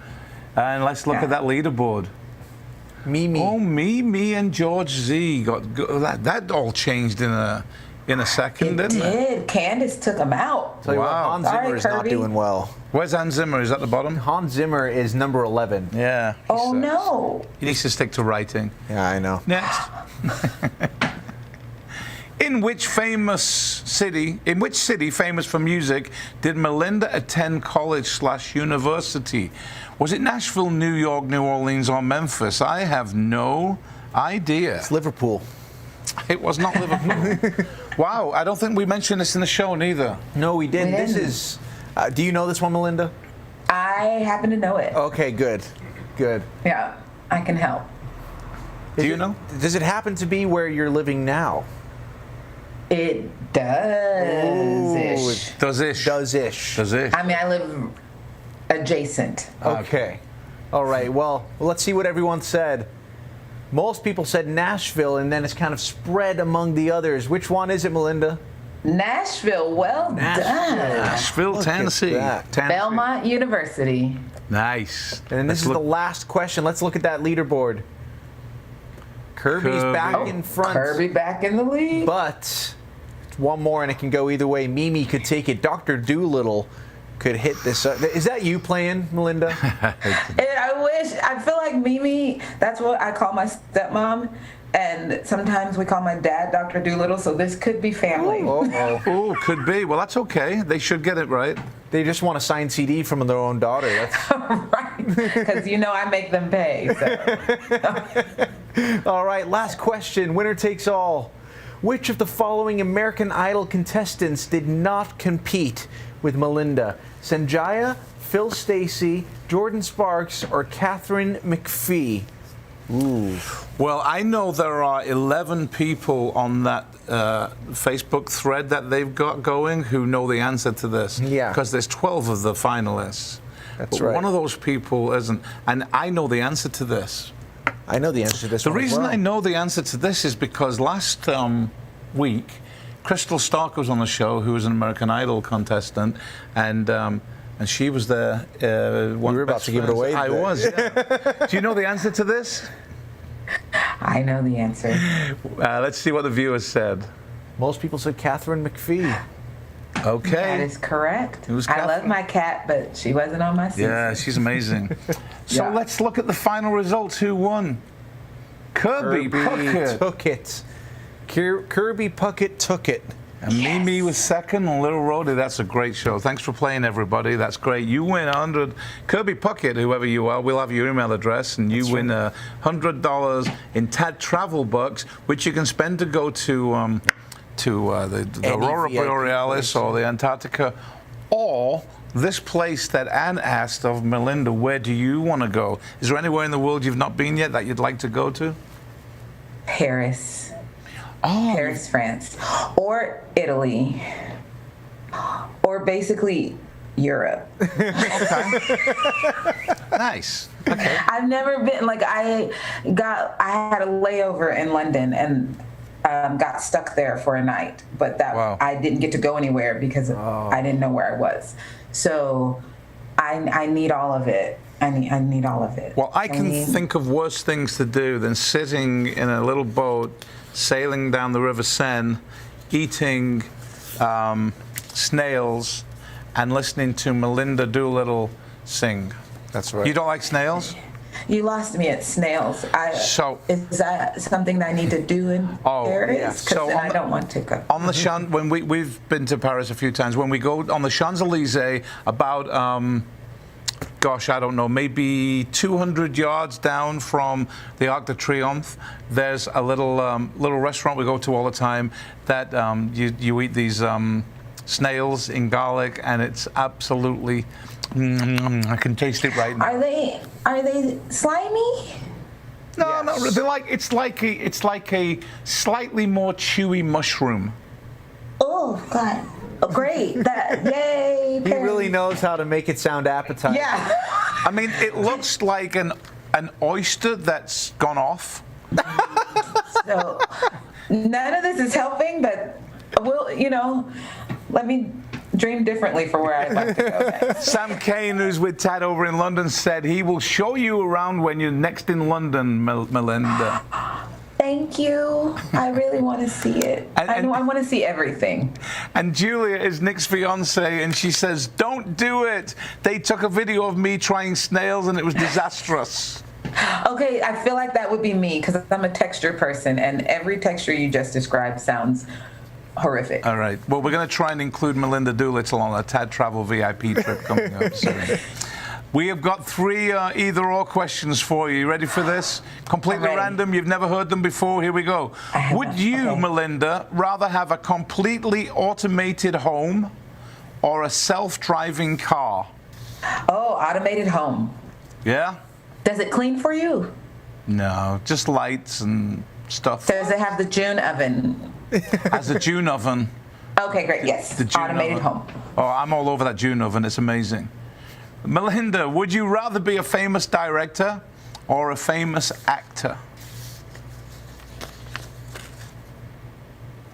And let's look at that leaderboard.
Mimi.
Oh, Mimi and George Z got that all changed in a second, didn't it?
It did. Candace took him out.
Tell you what,
Wow.
Hans Zimmer
Sorry,
is not
Kirby.
doing well.
Where's Hans Zimmer? Is that the bottom?
Hans Zimmer is number 11.
Yeah.
Oh, no.
He needs to stick to writing.
Yeah, I know.
Next. In which city famous for music did Melinda attend college/university? Was it Nashville, New York, New Orleans, or Memphis? I have no idea.
It's Liverpool.
It was not Liverpool. Wow, I don't think we mentioned this in the show neither.
No, we didn't.
We
This
didn't.
is. Do you know this one, Melinda?
I happen to know it.
Okay, good. Good.
Yeah, I can help.
Do you know?
Does it happen to be where you're living now?
It does-ish.
Does-ish.
Does-ish.
Does-ish.
I mean, I live adjacent.
Okay. All right. Well, let's see what everyone said. Most people said Nashville, and then it's kind of spread among the others. Which one is it, Melinda?
Nashville, well done.
Nashville,
Look at
Tennessee.
that.
Belmont University.
Nice.
And this is the last question. Let's look at that leaderboard. Kirby's
Kirby.
back in front.
Kirby back in the lead.
But one more, and it can go either way. Mimi could take it. Dr. Doolittle could hit this. Is that you playing, Melinda?
And I wish, I feel like Mimi, that's what I call my stepmom. And sometimes we call my dad Dr. Doolittle, so this could be family.
Oh, could be. Well, that's okay. They should get it right.
They just want a signed CD from their own daughter. That's
Right, because you know I make them pay. So.
all right, last question. Winner takes all. Which of the following American Idol contestants did not compete with Melinda? Sanjaya, Phil Stacey, Jordan Sparks, or Catherine McPhee? Ooh.
Well, I know there are 11 people on that Facebook thread that they've got going who know the answer to this.
Yeah.
Because there's 12 of the finalists.
That's
but
right.
one of those people isn't. And I know the answer to this.
I know the answer to this
The
one as
reason
well.
I know the answer to this is because last week, Crystal Stark was on the show, who was an American Idol contestant, and she was there.
You were about to give it away.
I was, yeah. Do you know the answer to this?
I know the answer.
Let's see what the viewers said.
Most people said Catherine McPhee.
Okay.
That is correct.
It was
I love
Catherine.
my cat, but she wasn't on my season.
Yeah, she's amazing. So
Yeah.
let's look at the final results. Who won? Kirby Puckett.
took it. Kirby Puckett took it.
And Mimi was second, and Little Rhodey. That's a great show. Thanks for playing, everybody. That's great. You win 100. Kirby Puckett, whoever you are, we'll have your email address, and you win $100 in TAD travel bucks, which you can spend to go to the Aurora
VIP
Borealis
place.
or the Antarctica, or this place that Anne asked of Melinda. Where do you want to go? Is there anywhere in the world you've not been yet that you'd like to go to?
Paris.
Oh,
Paris, France. Or Italy. Or basically Europe.
nice. Okay.
I've never been, like, I had a layover in London and got stuck there for a night, but
Wow.
I didn't get to go anywhere because I didn't know where I was. So I need all of it. I need all of it.
Well, I can think of worse things to do than sitting in a little boat, sailing down the River Seine, eating snails, and listening to Melinda Doolittle sing.
That's right.
You don't like snails?
You lost me at snails.
So-
is that something that I need to do in Paris?
yeah.
Because
So
then
on
I don't want to go.
On the when we've been to Paris a few times, when we go on the Champs-Élysées, about gosh, I don't know, maybe 200 yards down from the Arc de Triomphe, there's a little restaurant we go to all the time that you eat these snails in garlic, and it's absolutely I can taste it right now.
Are they slimy?
No, not really. It's like a slightly more chewy mushroom.
Oh, God. Oh, great. Yay.
He really knows how to make it sound appetizing.
Yeah.
I mean, it looks like an oyster that's gone off.
So, none of this is helping, but let me dream differently for where I'd like to go next.
Sam Kane, who's with Tad over in London, said he will show you around when you're next in London, Melinda.
Thank you. I really want to see it. I want to see everything.
And Julia is Nick's fiance, and she says, "Don't do it. They took a video of me trying snails, and it was disastrous."
Okay, I feel like that would be me because I'm a texture person, and every texture you just described sounds horrific.
All right. Well, we're going to try and include Melinda Doolittle on a Tad Travel VIP trip coming up soon. We have got 3 either-or questions for you. You ready for this? Completely random. You've never heard them before. Here we go. Would you, Melinda, rather have a completely automated home or a self-driving car?
Oh, automated home.
Yeah?
Does it clean for you?
No, just lights and stuff.
Does it have the June oven?
Has a June oven.
Okay, great. Yes.
The June
automated
oven.
home.
Oh, I'm all over that June oven. It's amazing. Melinda, would you rather be a famous director or a famous actor?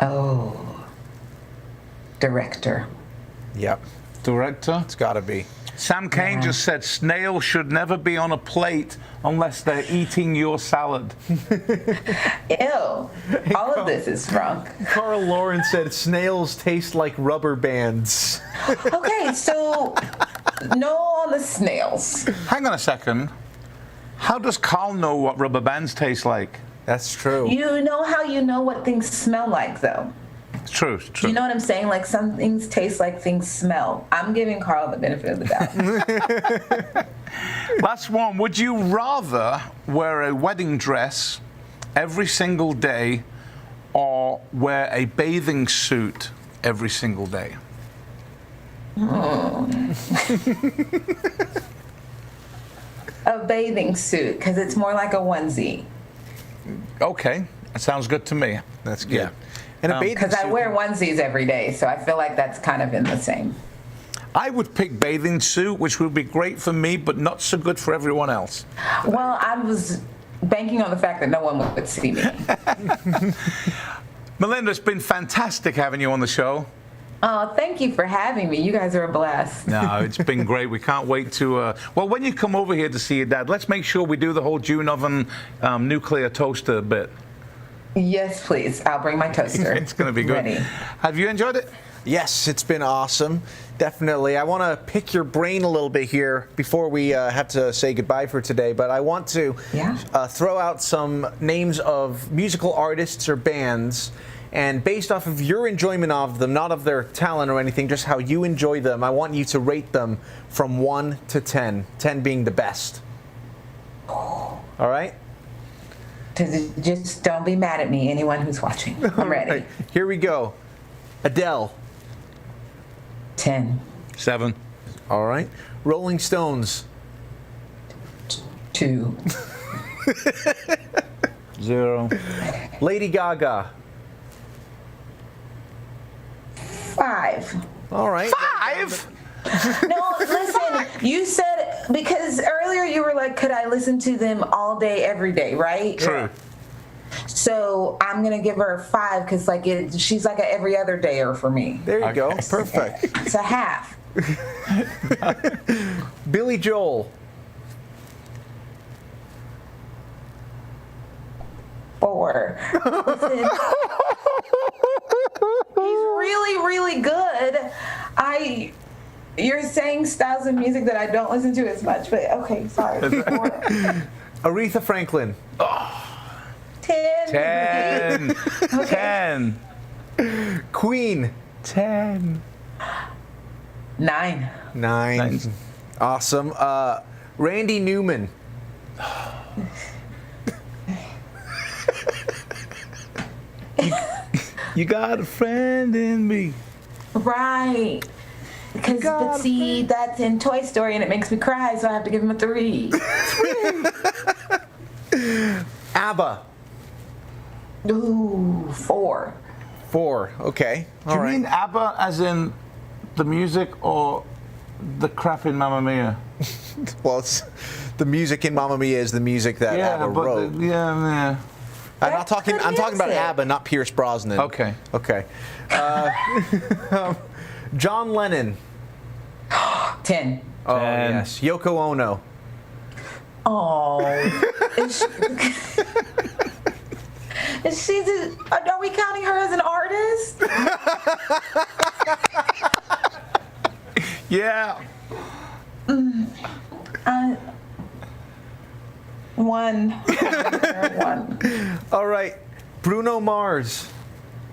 Oh, director.
Yep.
Director?
It's got to be.
Sam Kane just said snails should never be on a plate unless they're eating your salad.
Ew. All of this is wrong.
Carl Lawrence said snails taste like rubber bands.
Okay, so no on the snails.
Hang on a second. How does Carl know what rubber bands taste like?
That's true.
You know how you know what things smell like, though?
It's true, it's true.
You know what I'm saying? Like some things taste like things smell. I'm giving Carl the benefit of the doubt.
Last one. Would you rather wear a wedding dress every single day or wear a bathing suit every single day?
A bathing suit, because it's more like a onesie.
Okay, that sounds good to me.
That's good.
Yeah.
And a bathing
Because I
suit-
wear onesies every day, so I feel like that's kind of in the same.
I would pick bathing suit, which would be great for me, but not so good for everyone else.
Well, I was banking on the fact that no one would see me.
Melinda, it's been fantastic having you on the show.
Oh, thank you for having me. You guys are a blast.
No, it's been great. We can't wait to... well, when you come over here to see your dad, let's make sure we do the whole June oven nuclear toaster bit.
Yes, please. I'll bring my toaster.
It's going to be good.
Ready.
Have you enjoyed it?
Yes, it's been awesome. Definitely. I want to pick your brain a little bit here before we have to say goodbye for today, but I want to throw out some names of musical artists or bands, and based off of your enjoyment of them, not of their talent or anything, just how you enjoy them, I want you to rate them from 1 to 10, 10 being the best. All right?
Just don't be mad at me, anyone who's watching. I'm ready.
Right, here we go. Adele.
10.
7.
All right. Rolling Stones.
2.
0.
Lady Gaga.
5.
All right.
5?
No, listen, you said, because earlier you were like, could I listen to them all day, every day, right?
True.
So I'm going to give her a 5 because she's like a every other dayer for me.
There you go. Perfect.
It's a half.
Billy Joel.
4. Listen, he's really, really good. You're saying styles of music that I don't listen to as much, but okay, sorry. 4.
Aretha Franklin.
10.
10. Okay. 10.
Queen.
10.
9.
9. Awesome. Randy Newman.
You got a friend in me.
Right. But see, that's in Toy Story and it makes me cry, so I have to give him a 3.
ABBA.
Ooh, 4.
4. Okay.
Do you mean ABBA as in the music or the crap in Mamma Mia?
Well, it's the music in Mamma Mia is the music that ABBA wrote.
Yeah.
I'm talking about ABBA, not Pierce Brosnan.
Okay.
Okay. John Lennon.
10.
Oh, yes. Yoko Ono.
Oh. Is she are we counting her as an artist?
Yeah.
1.
All right. Bruno Mars.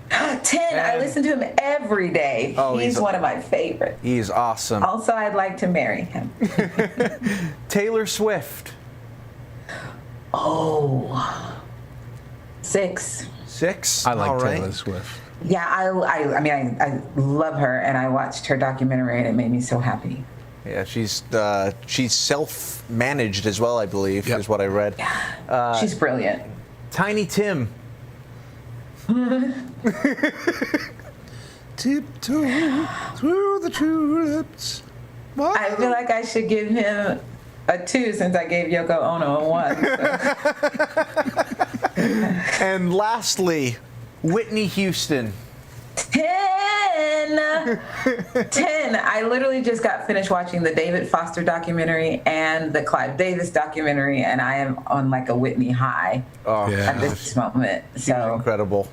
10. I listen to him every day.
Oh,
he's one of my favorites.
He's awesome.
Also, I'd like to marry him.
Taylor Swift.
Oh. 6.
6.
I like
All right.
Taylor Swift.
Yeah, I mean, I love her, and I watched her documentary, and it made me so happy.
Yeah, she's self-managed as well, I believe, is what I read.
Yeah. She's brilliant.
Tiny Tim.
Tiptoe through the tulips.
I feel like I should give him a 2 since I gave Yoko Ono a 1. So.
And lastly, Whitney Houston.
10. 10. I literally just got finished watching the David Foster documentary and the Clive Davis documentary, and I am on like a Whitney high at this moment. So
incredible.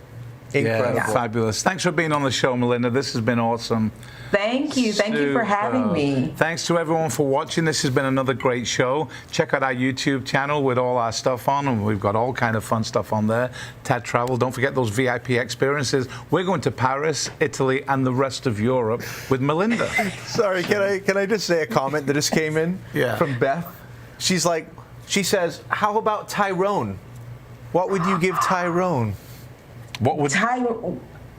Yeah, fabulous. Thanks for being on the show, Melinda. This has been awesome.
Thank you. Thank you for having me.
Thanks to everyone for watching. This has been another great show. Check out our YouTube channel with all our stuff on, and we've got all kind of fun stuff on there. Tad Travel. Don't forget those VIP experiences. We're going to Paris, Italy, and the rest of Europe with Melinda.
Sorry, can I just say a comment that just came in from Beth? She says, how about Tyrone? What would you give Tyrone?
What would Do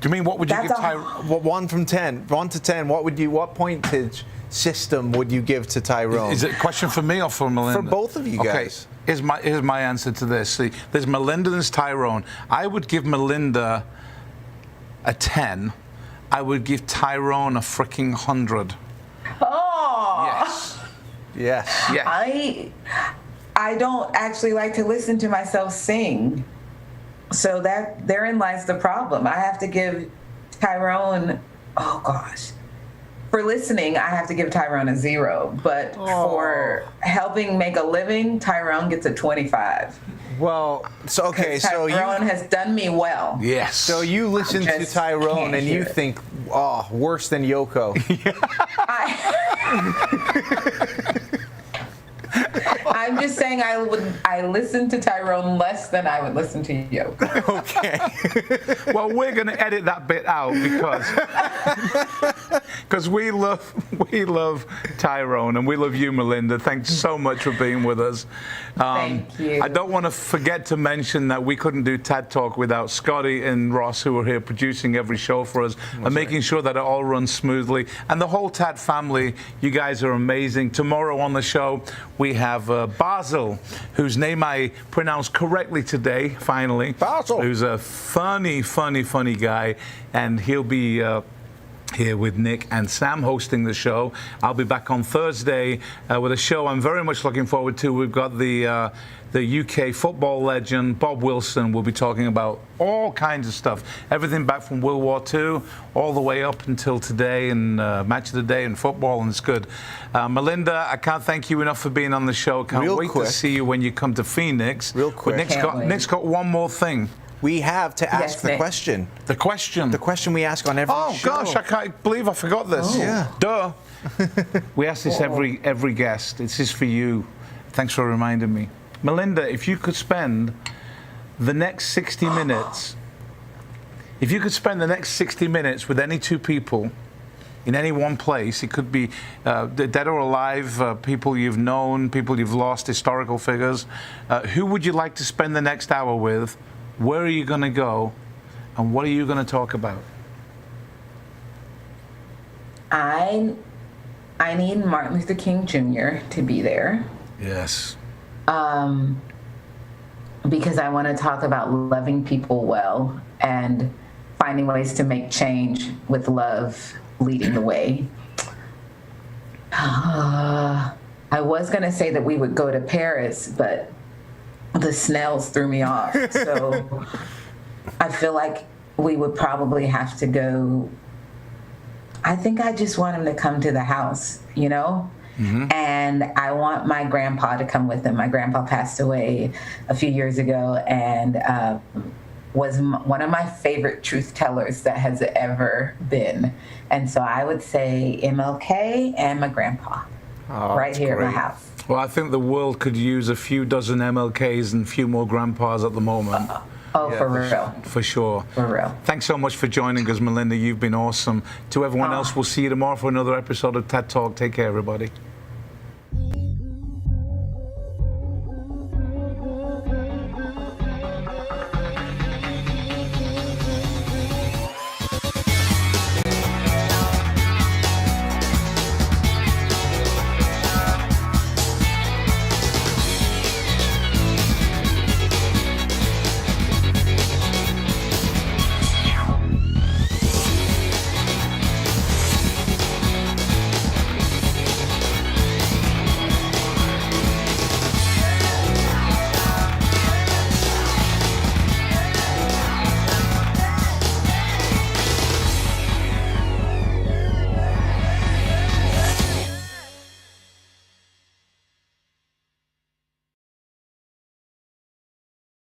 you mean what would you give Tyrone?
1 from 10. 1 to 10. What pointage system would you give to Tyrone?
Is it a question for me or for Melinda?
For both of you guys.
Here's my answer to this. See, there's Melinda and there's Tyrone. I would give Melinda a 10. I would give Tyrone a freaking 100.
Oh.
Yes.
Yes.
Yes.
I don't actually like to listen to myself sing. So therein lies the problem. I have to give Tyrone, for listening, I have to give Tyrone a 0. But for helping make a living, Tyrone gets a 25.
Well,
Tyrone has done me well.
Yes.
So you listen to Tyrone and you think, worse than Yoko.
I'm just saying I listen to Tyrone less than I would listen to Yoko.
Okay.
Well, we're going to edit that bit out because we love Tyrone and we love you, Melinda. Thanks so much for being with us.
Thank you.
I don't want to forget to mention that we couldn't do Tad Talk without Scotty and Ross, who are here producing every show for us and making sure that it all runs smoothly. And the whole Tad family, you guys are amazing. Tomorrow on the show, we have Basil, whose name I pronounced correctly today, finally.
Basil.
Who's a funny guy, and he'll be here with Nick and Sam hosting the show. I'll be back on Thursday with a show I'm very much looking forward to. We've got the UK football legend Bob Wilson. We'll be talking about all kinds of stuff, everything back from World War II all the way up until today, and match of the day and football, and it's good. Melinda, I can't thank you enough for being on the show. Can't wait to see you when you come to Phoenix.
Real quick.
Nick's got one more thing.
We have to ask the question.
The question.
The question we ask on every show.
Oh gosh, I can't believe I forgot this.
Oh. Yeah.
Duh. We ask this every guest. This is for you. Thanks for reminding me. Melinda, if you could spend the next 60 minutes, with any two people in any one place, it could be dead or alive, people you've known, people you've lost, historical figures, who would you like to spend the next hour with? Where are you going to go? And what are you going to talk about?
I need Martin Luther King Jr. to be there.
Yes.
Because I want to talk about loving people well and finding ways to make change with love leading the way. I was going to say that we would go to Paris, but the snails threw me off. So I feel like we would probably have to go. I think I just want him to come to the house, you know? And I want my grandpa to come with him. My grandpa passed away a few years ago and was one of my favorite truth tellers that has ever been. And so I would say MLK and my grandpa right here at my house.
Well, I think the world could use a few dozen MLKs and a few more grandpas at the moment.
For real.
For sure.
For real.
Thanks so much for joining us, Melinda. You've been awesome. To everyone else, we'll see you tomorrow for another episode of TED Talk. Take care, everybody.